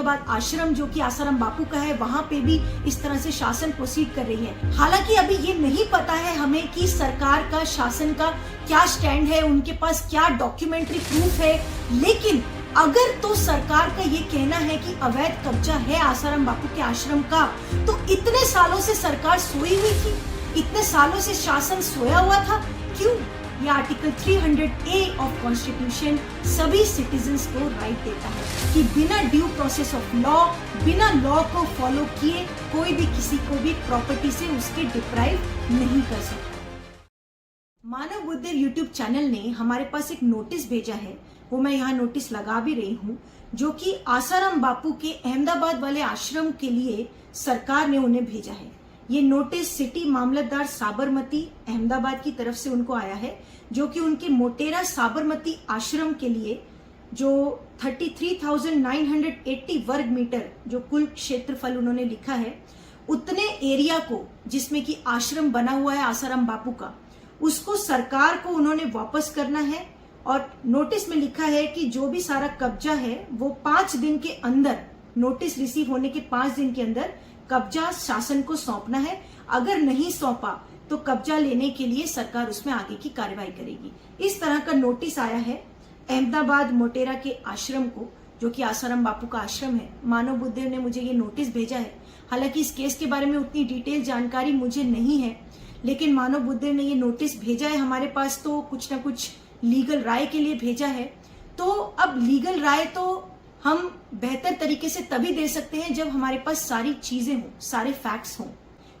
अहमदाबाद आश्रम जो कि आसाराम बापू का है, वहां पे भी इस तरह से शासन प्रोसीड कर रही है। हालांकि अभी ये नहीं पता है हमें कि सरकार का, शासन का क्या स्टैंड है, उनके पास क्या डॉक्यूमेंट्री प्रूफ है। लेकिन अगर तो सरकार का ये कहना है कि अवैध कब्जा है आसाराम बापू के आश्रम का, तो इतने सालों से सरकार सोई हुई थी, इतने सालों से शासन सोया हुआ था, क्यों? ये आर्टिकल 300A ऑफ कॉन्स्टिट्यूशन सभी सिटीजन्स को राइट देता है कि बिना ड्यू प्रोसेस ऑफ लॉ, बिना लॉ को फॉलो किए कोई भी किसी को भी प्रॉपर्टी से उसके डिप्राइव नहीं कर सकता। मानव बुद्धदेव यूट्यूब चैनल ने हमारे पास एक नोटिस भेजा है, वो मैं यहाँ नोटिस लगा भी रही हूँ, जो कि आसाराम बापू के अहमदाबाद वाले आश्रम के लिए सरकार ने उन्हें भेजा है। ये नोटिस सिटी मामलतदार साबरमती अहमदाबाद की तरफ से उनको आया है, जो कि उनके मोटेरा साबरमती आश्रम के लिए जो 33,980 वर्ग मीटर जो कुल क्षेत्रफल उन्होंने लिखा है, उतने एरिया को जिसमें कि आश्रम बना हुआ है आसाराम बापू का, उसको सरकार को उन्होंने वापस करना है। और नोटिस में लिखा है कि जो भी सारा कब्जा है वो 5 दिन के अंदर, नोटिस रिसीव होने के 5 दिन के अंदर कब्जा शासन को सौंपना है। अगर नहीं सौंपा तो कब्जा लेने के लिए सरकार उसमें आगे की कार्रवाई करेगी। इस तरह का नोटिस आया है अहमदाबाद मोटेरा के आश्रम को, जो कि आसाराम बापू का आश्रम है। मानव बुद्धदेव ने मुझे ये नोटिस भेजा है। हालांकि इस केस के बारे में उतनी डिटेल जानकारी मुझे नहीं है, लेकिन मानव बुद्धदेव ने ये नोटिस भेजा है हमारे पास, तो कुछ ना कुछ लीगल राय के लिए भेजा है। तो अब लीगल राय तो हम बेहतर तरीके से तभी दे सकते हैं जब हमारे पास सारी चीजें हों, सारे फैक्ट्स हों।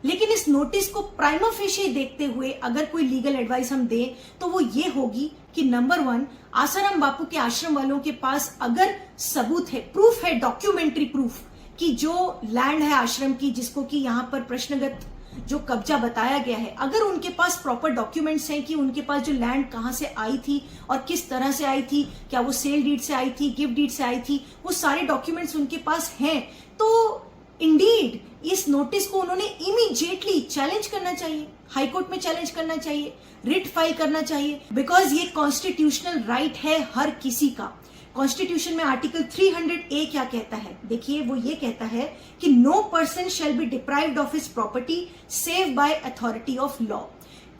लेकिन इस नोटिस को प्राइमा फेशी देखते हुए अगर कोई लीगल एडवाइस हम दें तो वो ये होगी कि नंबर 1, आसाराम बापू के आश्रम वालों के पास अगर सबूत है, प्रूफ है, डॉक्यूमेंट्री प्रूफ कि जो लैंड है आश्रम की, जिसको कि यहाँ पर प्रश्नगत जो कब्जा बताया गया है, अगर उनके पास प्रॉपर डॉक्यूमेंट्स हैं कि उनके पास जो लैंड कहां से आई थी और किस तरह से आई थी, क्या वो सेल डीड से आई थी, गिफ्ट डीड से आई थी, वो सारे डॉक्यूमेंट्स उनके पास हैं, तो इंडीड इस नोटिस को उन्होंने इमीडिएटली चैलेंज करना चाहिए, हाईकोर्ट में चैलेंज करना चाहिए, रिट फाइल करना चाहिए, बिकॉज ये कॉन्स्टिट्यूशनल राइट है हर किसी का। कॉन्स्टिट्यूशन में आर्टिकल 300A क्या कहता है? देखिए, वो ये कहता है कि no person shall be deprived of his property save by authority of law.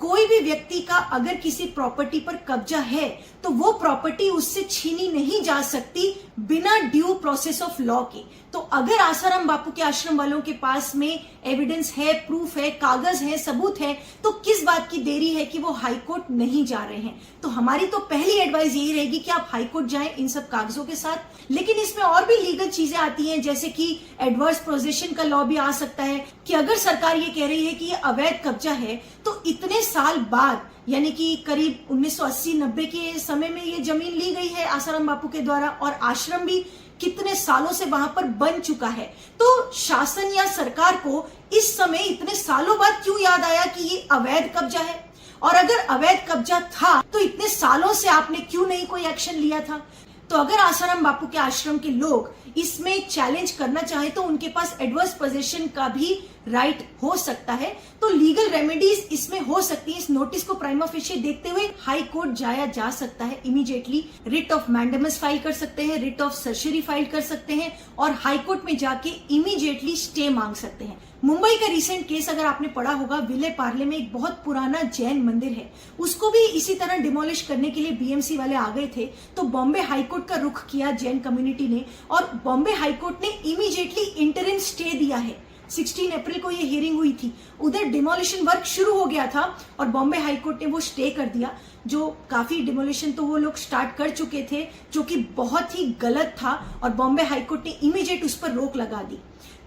कोई भी व्यक्ति का अगर किसी प्रॉपर्टी पर कब्जा है तो वो प्रॉपर्टी उससे छीनी नहीं जा सकती बिना ड्यू प्रोसेस ऑफ लॉ के। तो अगर आसाराम बापू के आश्रम वालों के पास में एविडेंस है, प्रूफ है, कागज है, सबूत है, तो किस बात की देरी है कि वो हाईकोर्ट नहीं जा रहे हैं? तो हमारी तो पहली एडवाइस यही रहेगी कि आप हाईकोर्ट जाएं इन सब कागजों के साथ। लेकिन इसमें और भी लीगल चीजें आती हैं, जैसे कि एडवर्स पोजीशन का लॉ भी आ सकता है कि अगर सरकार ये कह रही है कि ये अवैध कब्जा है, तो इतने साल बाद, यानी कि करीब 1980-90 के समय में ये जमीन ली गई है आसाराम बापू के द्वारा, और आश्रम भी कितने सालों से वहां पर बन चुका है, तो शासन या सरकार को इस समय इतने सालों बाद क्यों याद आया कि ये अवैध कब्जा है? और अगर अवैध कब्जा था तो इतने सालों से आपने क्यों नहीं कोई एक्शन लिया था? तो अगर आसाराम बापू के आश्रम के लोग इसमें चैलेंज करना चाहे तो उनके पास एडवर्स पोजीशन का भी राइट हो सकता है, तो लीगल रेमेडीज इसमें हो सकती है। इस नोटिस को प्राइमा फेशी देखते हुए हाई कोर्ट जाया जा सकता है, immediately writ of mandamus file कर सकते हैं, रिट ऑफ सर्जरी फाइल कर सकते हैं और हाई कोर्ट में जाके इमीडिएटली स्टे मांग सकते हैं। मुंबई का रिसेंट केस अगर आपने पढ़ा होगा, विले पार्ले में एक बहुत पुराना जैन मंदिर है, उसको भी इसी तरह डिमोलिश करने के लिए बीएमसी वाले आ गए थे, तो बॉम्बे हाईकोर्ट का रुख किया जैन कम्युनिटी ने और बॉम्बे हाईकोर्ट ने इमीडिएटली इंटरिम स्टे दिया है। 16 अप्रैल को ये हियरिंग हुई थी, उधर डिमोलिशन वर्क शुरू हो गया था और बॉम्बे हाईकोर्ट ने वो स्टे कर दिया। जो काफी डिमोलिशन तो वो लोग स्टार्ट कर चुके थे, जो कि बहुत ही गलत था, और बॉम्बे हाईकोर्ट ने इमीडिएट उस पर रोक लगा दी।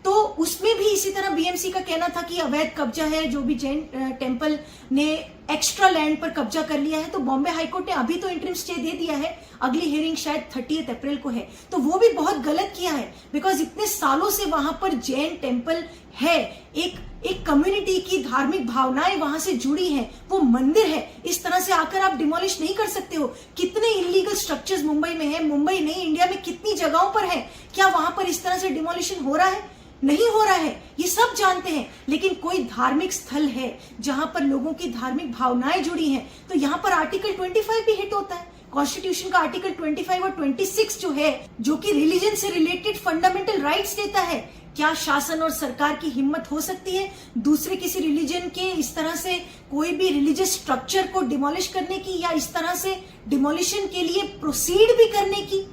तो उसमें भी इसी तरह बीएमसी का कहना था कि अवैध कब्जा है, जो भी जैन टेम्पल ने एक्स्ट्रा लैंड पर कब्जा कर लिया है, तो बॉम्बे हाईकोर्ट ने अभी तो इंटरिम स्टे दे दिया है, अगली हियरिंग शायद 30 अप्रैल को है, तो वो भी बहुत गलत किया है, बिकॉज इतने सालों से वहां पर जैन टेम्पल है, एक कम्युनिटी की धार्मिक भावनाएं वहां से जुड़ी हैं, वो मंदिर है, इस तरह से आकर आप डिमोलिश नहीं कर सकते हो। कितने इलीगल स्ट्रक्चर्स मुंबई में है, मुंबई नहीं इंडिया में कितनी जगहों पर है, क्या वहां पर इस तरह से डिमोलिशन हो रहा है? नहीं हो रहा है, ये सब जानते हैं। लेकिन कोई धार्मिक स्थल है जहां पर लोगों की धार्मिक भावनाएं जुड़ी हैं, तो यहां पर आर्टिकल 25 भी हिट होता है, कॉन्स्टिट्यूशन का आर्टिकल 25 और 26 जो है, जो कि रिलीजन से रिलेटेड फंडामेंटल राइट्स देता है, क्या शासन और सरकार की हिम्मत हो सकती है दूसरे किसी रिलीजन के इस तरह से कोई भी रिलीजियस स्ट्रक्चर को डिमोलिश करने की, या इस तरह से डिमोलिशन के लिए प्रोसीड भी करने की?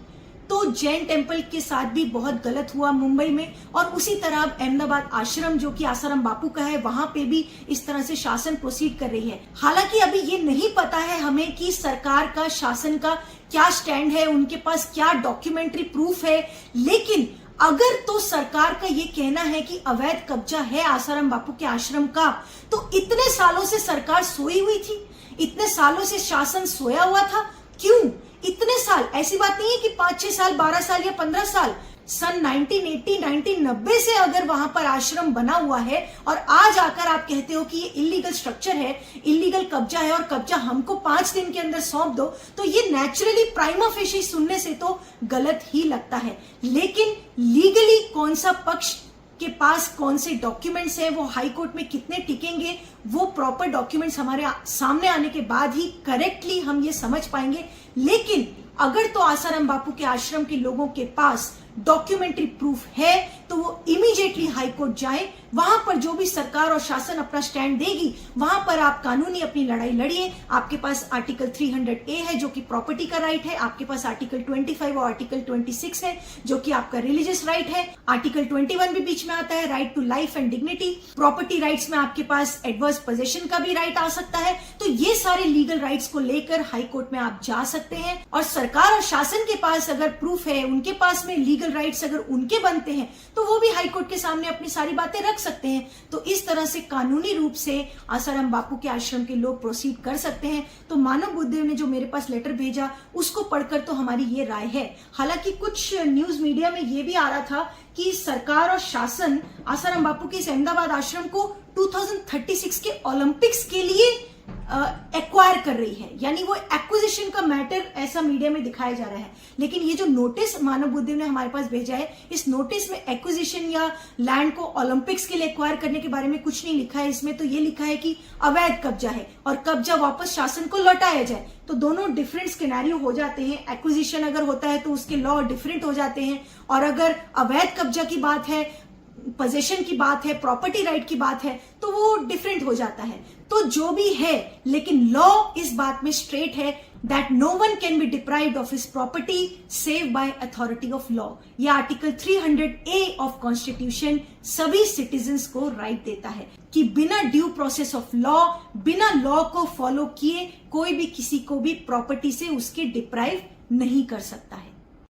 तो जैन टेम्पल के साथ भी बहुत गलत हुआ मुंबई में, और उसी तरह अहमदाबाद आश्रम जो कि आसाराम बापू का है, वहां पे भी इस तरह से शासन प्रोसीड कर रही है। हालांकि अभी ये नहीं पता है हमें कि सरकार का, शासन का क्या स्टैंड है, उनके पास क्या डॉक्यूमेंट्री प्रूफ है, लेकिन अगर तो सरकार का ये कहना है कि अवैध कब्जा है आसाराम बापू के आश्रम का, तो इतने सालों से सरकार सोई हुई थी, इतने सालों से शासन सोया हुआ था, क्यों इतने साल? ऐसी बात नहीं है कि 5-6 साल, 12 साल या 15 साल, सन 1980, 1990 से अगर वहां पर आश्रम बना हुआ है और आज आकर आप कहते हो कि ये इलीगल स्ट्रक्चर है, इलीगल कब्जा है और कब्जा हमको 5 दिन के अंदर सौंप दो, तो ये नेचुरली प्राइमा फेशी सुनने से तो गलत ही लगता है। लेकिन लीगली कौन सा पक्ष के पास कौन से डॉक्यूमेंट्स हैं, वो हाई कोर्ट में कितने टिकेंगे, वो प्रॉपर डॉक्यूमेंट्स हमारे सामने आने के बाद ही करेक्टली हम ये समझ पाएंगे। लेकिन अगर तो आसाराम बापू के आश्रम के लोगों के पास डॉक्यूमेंट्री प्रूफ है तो वो इमीडिएटली हाई कोर्ट जाए, वहां पर जो भी सरकार और शासन अपना स्टैंड देगी वहां पर आप कानूनी अपनी लड़ाई लड़िए। आपके पास आर्टिकल 300A है जो कि प्रॉपर्टी का राइट है, आपके पास आर्टिकल 25 और आर्टिकल 26 है जो कि आपका रिलीजियस राइट है, आर्टिकल 21 भी बीच में आता है, right to life and dignity. Property rights में आपके पास एडवर्स पोजेशन का भी राइट आ सकता है। तो ये सारे लीगल राइट्स को लेकर हाई कोर्ट में आप जा सकते हैं, और सरकार और शासन के पास अगर प्रूफ है, उनके पास में लीगल राइट्स अगर उनके बनते हैं तो वो भी हाई कोर्ट के सामने अपनी सारी बातें रख सकते हैं। तो इस तरह से कानूनी रूप से आसाराम बापू के आश्रम के लोग प्रोसीड कर सकते हैं। तो मानव बुद्धदेव ने जो मेरे पास लेटर भेजा उसको पढ़कर तो हमारी ये राय है। हालांकि कुछ न्यूज मीडिया में ये भी आ रहा था कि सरकार और शासन आसाराम बापू के इस अहमदाबाद आश्रम को 2036 के ओलंपिक्स के लिए एक्वायर कर रही है, यानी वो एक्विजिशन का मैटर ऐसा मीडिया में दिखाया जा रहा है। लेकिन ये जो नोटिस मानव बुद्धदेव ने हमारे पास भेजा है, इस नोटिस में एक्विजिशन या लैंड को ओलंपिक्स के लिए एक्वायर करने के बारे में कुछ नहीं लिखा है। इसमें तो ये लिखा है कि अवैध कब्जा है और कब्जा वापस शासन को लौटाया जाए। तो दोनों डिफरेंट स्केनारियो हो जाते हैं। एक्विजिशन अगर होता है तो उसके लॉ डिफरेंट हो जाते हैं, और अगर अवैध कब्जा की बात है, पोजेशन की बात है, प्रॉपर्टी राइट की बात है, तो वो डिफरेंट हो जाता है। तो जो भी है, लेकिन लॉ इस बात में स्ट्रेट है that no one can be deprived of his property save by authority of law. ये आर्टिकल 300A ऑफ कॉन्स्टिट्यूशन सभी सिटीजन्स को राइट देता है कि बिना ड्यू प्रोसेस ऑफ लॉ, बिना लॉ को फॉलो किए कोई भी किसी को भी प्रॉपर्टी से उसके डिप्राइव नहीं कर सकता है।